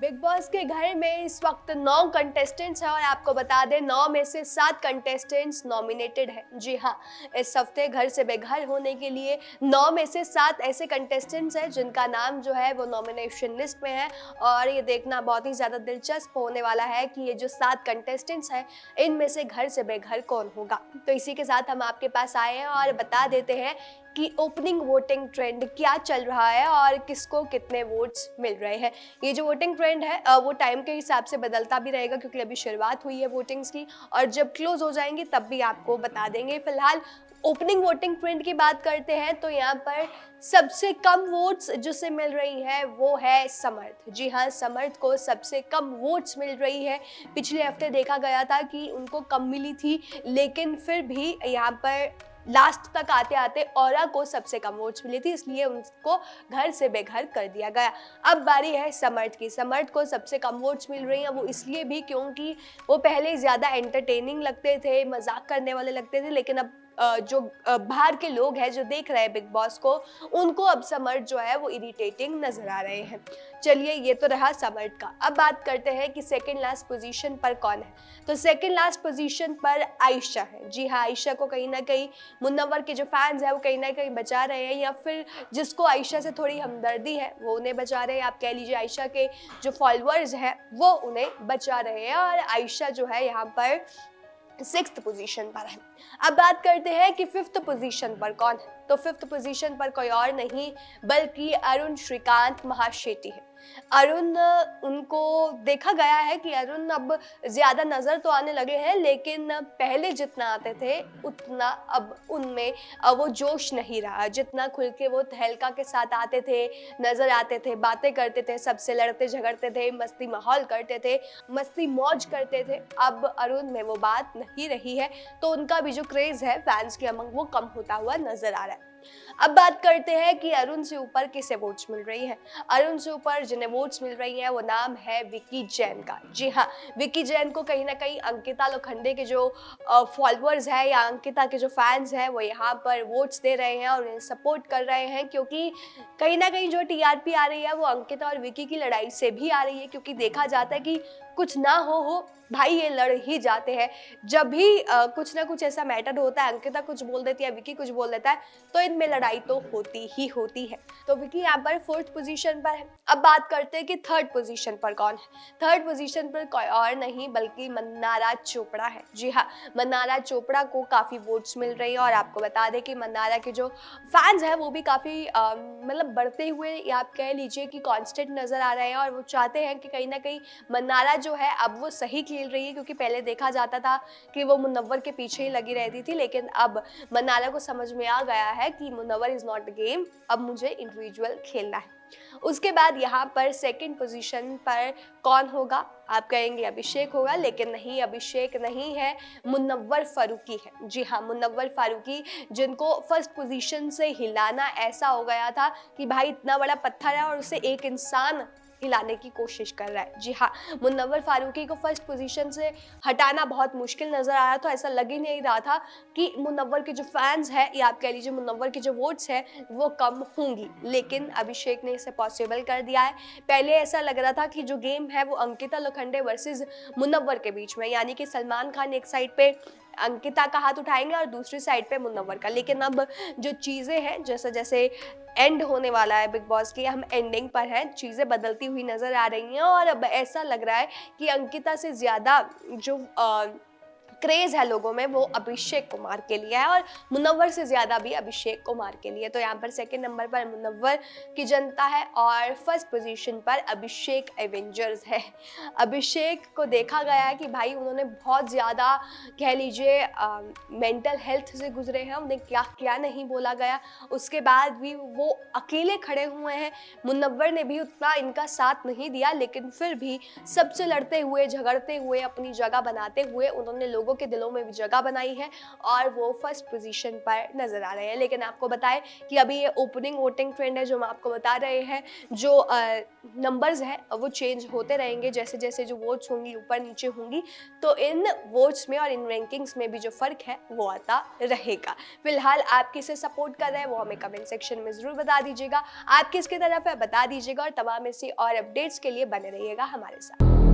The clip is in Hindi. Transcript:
बिग बॉस के घर में इस वक्त 9 कंटेस्टेंट्स हैं और आपको बता दें 9 में से 7 कंटेस्टेंट्स नॉमिनेटेड हैं। जी हाँ, इस हफ्ते घर से बेघर होने के लिए 9 में से 7 ऐसे कंटेस्टेंट्स हैं जिनका नाम जो है वो नॉमिनेशन लिस्ट में है। और ये देखना बहुत ही ज़्यादा दिलचस्प होने वाला है कि ये जो 7 कंटेस्टेंट्स हैं इनमें से घर से बेघर कौन होगा। तो इसी के साथ हम आपके पास आए हैं और बता देते हैं कि ओपनिंग वोटिंग ट्रेंड क्या चल रहा है और किसको कितने वोट्स मिल रहे हैं। ये जो वोटिंग ट्रेंड है वो टाइम के हिसाब से बदलता भी रहेगा क्योंकि अभी शुरुआत हुई है वोटिंग्स की, और जब क्लोज हो जाएंगी तब भी आपको बता देंगे। फिलहाल ओपनिंग वोटिंग ट्रेंड की बात करते हैं तो यहाँ पर सबसे कम वोट्स जिसे मिल रही है वो है समर्थ। जी हाँ, समर्थ को सबसे कम वोट्स मिल रही है। पिछले हफ्ते देखा गया था कि उनको कम मिली थी, लेकिन फिर भी यहाँ पर लास्ट तक आते आते औरा को सबसे कम वोट्स मिली थी, इसलिए उनको घर से बेघर कर दिया गया। अब बारी है समर्थ की। समर्थ को सबसे कम वोट्स मिल रही हैं, वो इसलिए भी क्योंकि वो पहले ज़्यादा एंटरटेनिंग लगते थे, मजाक करने वाले लगते थे, लेकिन अब जो बाहर के लोग हैं जो देख रहे हैं बिग बॉस को, उनको अब समर्थ जो है वो इरिटेटिंग नजर आ रहे हैं। चलिए, ये तो रहा समर्थ का। अब बात करते हैं कि सेकंड लास्ट पोजीशन पर कौन है। तो सेकंड लास्ट पोजीशन पर आयशा है। जी हाँ, आयशा को कहीं ना कहीं मुनव्वर के जो फैंस हैं वो कहीं ना कहीं बचा रहे हैं, या फिर जिसको आयशा से थोड़ी हमदर्दी है वो उन्हें बचा रहे हैं। आप कह लीजिए आयशा के जो फॉलोअर्स हैं वो उन्हें बचा रहे हैं, और आयशा जो है यहाँ पर 6th पोजीशन पर है। अब बात करते हैं कि 5th पोजीशन पर कौन है। तो 5th पोजीशन पर कोई और नहीं बल्कि अरुण श्रीकांत महाशेट्टी है। अरुण, उनको देखा गया है कि अरुण अब ज्यादा नजर तो आने लगे हैं, लेकिन पहले जितना आते थे उतना अब उनमें वो जोश नहीं रहा। जितना खुल के वो तहलका के साथ आते थे, नजर आते थे, बातें करते थे, सबसे लड़ते झगड़ते थे, मस्ती माहौल करते थे, मस्ती मौज करते थे, अब अरुण में वो बात नहीं रही है। तो उनका भी जो क्रेज है फैंस के अमंग वो कम होता हुआ नजर आ रहा है। अब बात करते हैं कि अरुण से ऊपर किसे वोट्स मिल रही है। अरुण से ऊपर जिन्हें वोट्स मिल रही हैं वो नाम है विक्की जैन का। जी हाँ, विक्की जैन को कहीं ना कहीं अंकिता लोखंडे के जो फॉलोअर्स हैं या अंकिता के जो फैंस हैं वो यहाँ पर वोट्स दे रहे हैं और उन्हें सपोर्ट कर रहे हैं, क्योंकि कहीं ना कहीं जो टीआरपी आ रही है वो अंकिता और विक्की की लड़ाई से भी आ रही है। क्योंकि देखा जाता है कि कुछ ना हो भाई ये लड़ ही जाते हैं। जब भी कुछ ना कुछ ऐसा मैटर होता है, अंकिता कुछ बोल देती है, विक्की कुछ बोल देता है, तो इनमें लड़ाई तो होती ही होती है। तो विक्की यहाँ पर 4th पोजीशन पर है। अब बात करते हैं कि 3rd पोजीशन पर कौन है। 3rd पोजीशन पर कोई और नहीं बल्कि मन्नारा चोपड़ा है। जी हाँ, मन्नारा चोपड़ा को काफ़ी वोट्स मिल रही है, और आपको बता दें कि मन्नारा के जो फैंस हैं वो भी काफ़ी मतलब बढ़ते हुए, या आप कह लीजिए कि कांस्टेंट नज़र आ रहे हैं, और वो चाहते हैं कि कहीं ना कहीं मन्नारा जो है अब वो सही खेल रही है। क्योंकि पहले देखा जाता था कि वो मुनव्वर के पीछे ही लगी रहती थी, लेकिन अब मन्नारा को समझ में आ गया है कि Munawar is not the game, अब मुझे इंडिविजुअल खेलना है। उसके बाद यहाँ पर 2nd पोजीशन पर कौन होगा। आप कहेंगे अभिषेक होगा, लेकिन नहीं, अभिषेक नहीं है, मुनव्वर फारूकी है। जी हाँ, मुनव्वर फारूकी, जिनको 1st पोजीशन से हिलाना ऐसा हो गया था कि भाई इतना बड़ा पत्थर है और उसे एक इंसान हिलाने की कोशिश कर रहा है। जी हाँ, मुनव्वर फारूकी को 1st पोजीशन से हटाना बहुत मुश्किल नजर आ रहा था। ऐसा लग ही नहीं रहा था कि मुनव्वर के जो फैंस हैं या आप कह लीजिए मुनव्वर के जो वोट्स हैं वो कम होंगी, लेकिन अभिषेक ने इसे पॉसिबल कर दिया है। पहले ऐसा लग रहा था कि जो गेम है वो अंकिता लोखंडे वर्सेस मुनव्वर के बीच में, यानी कि सलमान खान एक साइड पे अंकिता का हाथ उठाएंगे और दूसरी साइड पे मुनव्वर का। लेकिन अब जो चीज़ें हैं, जैसे जैसे एंड होने वाला है बिग बॉस की, हम एंडिंग पर हैं, चीज़ें बदलती हुई नज़र आ रही हैं, और अब ऐसा लग रहा है कि अंकिता से ज़्यादा जो क्रेज है लोगों में वो अभिषेक कुमार के लिए है, और मुनव्वर से ज्यादा भी अभिषेक कुमार के लिए। तो यहाँ पर 2nd नंबर पर मुनव्वर की जनता है और 1st पोजीशन पर अभिषेक एवेंजर्स है। अभिषेक को देखा गया है कि भाई उन्होंने बहुत ज़्यादा कह लीजिए मेंटल हेल्थ से गुजरे हैं, उन्हें क्या क्या नहीं बोला गया, उसके बाद भी वो अकेले खड़े हुए हैं। मुनव्वर ने भी उतना इनका साथ नहीं दिया, लेकिन फिर भी सबसे लड़ते हुए झगड़ते हुए अपनी जगह बनाते हुए उन्होंने लोगों लोगों के दिलों में भी जगह बनाई है और वो फर्स्ट पोजीशन पर नजर आ रहे हैं। लेकिन आपको बताएं कि अभी ये ओपनिंग वोटिंग ट्रेंड है जो हम आपको बता रहे हैं, जो नंबर्स है वो चेंज होते रहेंगे जैसे जैसे जो वोट्स होंगी ऊपर नीचे होंगी, तो इन वोट्स में और इन रैंकिंग्स में भी जो फर्क है वो आता रहेगा। फिलहाल आप किसे सपोर्ट कर रहे हैं वो हमें कमेंट सेक्शन में जरूर बता दीजिएगा। आप किसकी तरफ है बता दीजिएगा और तमाम ऐसी और अपडेट्स के लिए बने रहिएगा हमारे साथ।